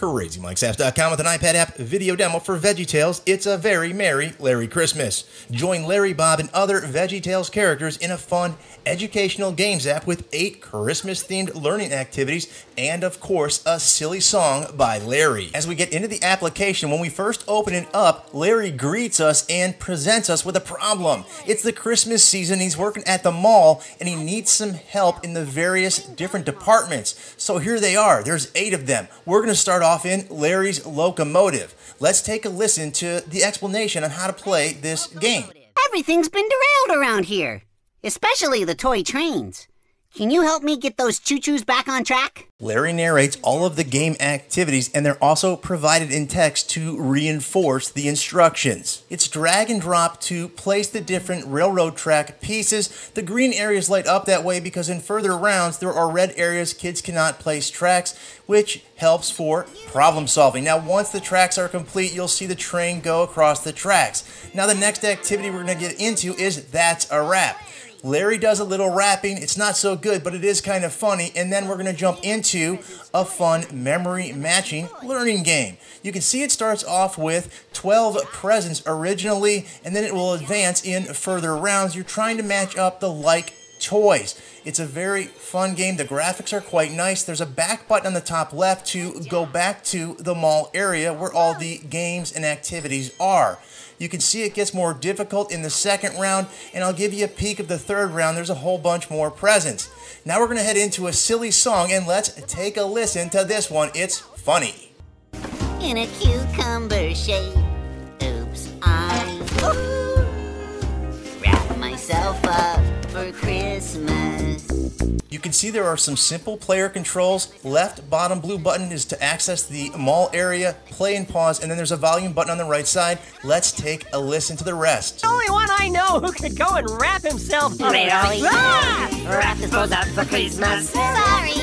CrazyMikesapps.com with an iPad app video demo for VeggieTales. It's a very merry Larry Christmas. Join Larry, Bob, and other VeggieTales characters in a fun educational games app with 8 Christmas-themed learning activities and, of course, a silly song by Larry. As we get into the application, when we first open it up, Larry greets us and presents us with a problem. It's the Christmas season. He's working at the mall and he needs some help in the various different departments. So here they are. There's 8 of them. We're going to start off in Larry's Locomotive. Let's take a listen to the explanation on how to play this game. Everything's been derailed around here, especially the toy trains. Can you help me get those choo-choos back on track? Larry narrates all of the game activities, and they're also provided in text to reinforce the instructions. It's drag and drop to place the different railroad track pieces. The green areas light up that way because in further rounds there are red areas kids cannot place tracks, which helps for problem solving. Now once the tracks are complete, you'll see the train go across the tracks. Now the next activity we're going to get into is That's a Wrap. Larry does a little rapping. It's not so good, but it is kind of funny. And then we're going to jump into a fun memory matching learning game. You can see it starts off with 12 presents originally, and then it will advance in further rounds. You're trying to match up the like toys. It's a very fun game. The graphics are quite nice. There's a back button on the top left to go back to the mall area where all the games and activities are. You can see it gets more difficult in the second round, and I'll give you a peek of the third round. There's a whole bunch more presents. Now we're going to head into a silly song, and let's take a listen to this one. It's funny. In a cucumber shape, oops, I wrap myself up for Christmas. You can see there are some simple player controls. Left bottom blue button is to access the mall area, play and pause, and then there's a volume button on the right side. Let's take a listen to the rest. The only one I know who could go and wrap himself up. Really? Wrap himself up for Christmas. Sorry.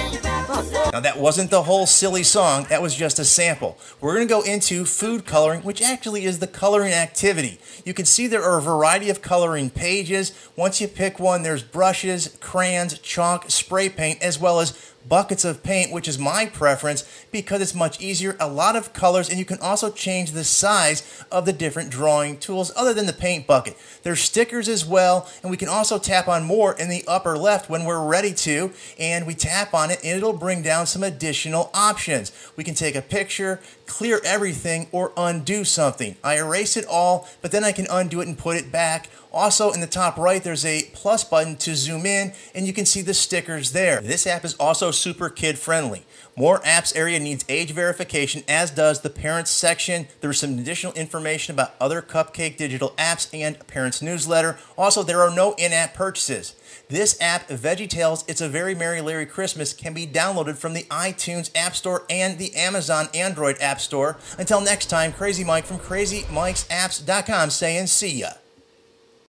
Now that wasn't the whole silly song, that was just a sample. We're going to go into food coloring, which actually is the coloring activity. You can see there are a variety of coloring pages. Once you pick one, there's brushes, crayons, chalk, spray paint, as well as buckets of paint, which is my preference because it's much easier, a lot of colors, and you can also change the size of the different drawing tools other than the paint bucket. There's stickers as well, and we can also tap on more in the upper left when we're ready to, and we tap on it and it'll bring down some additional options. We can take a picture, clear everything, or undo something. I erase it all, but then I can undo it and put it back. Also, in the top right, there's a plus button to zoom in, and you can see the stickers there. This app is also super kid-friendly. More apps area needs age verification, as does the parents section. There's some additional information about other Cupcake digital apps and a parents newsletter. Also, there are no in-app purchases. This app, VeggieTales, It's a Very Merry Larry Christmas, can be downloaded from the iTunes App Store and the Amazon Android App Store. Until next time, Crazy Mike from CrazyMikesapps.com saying see ya.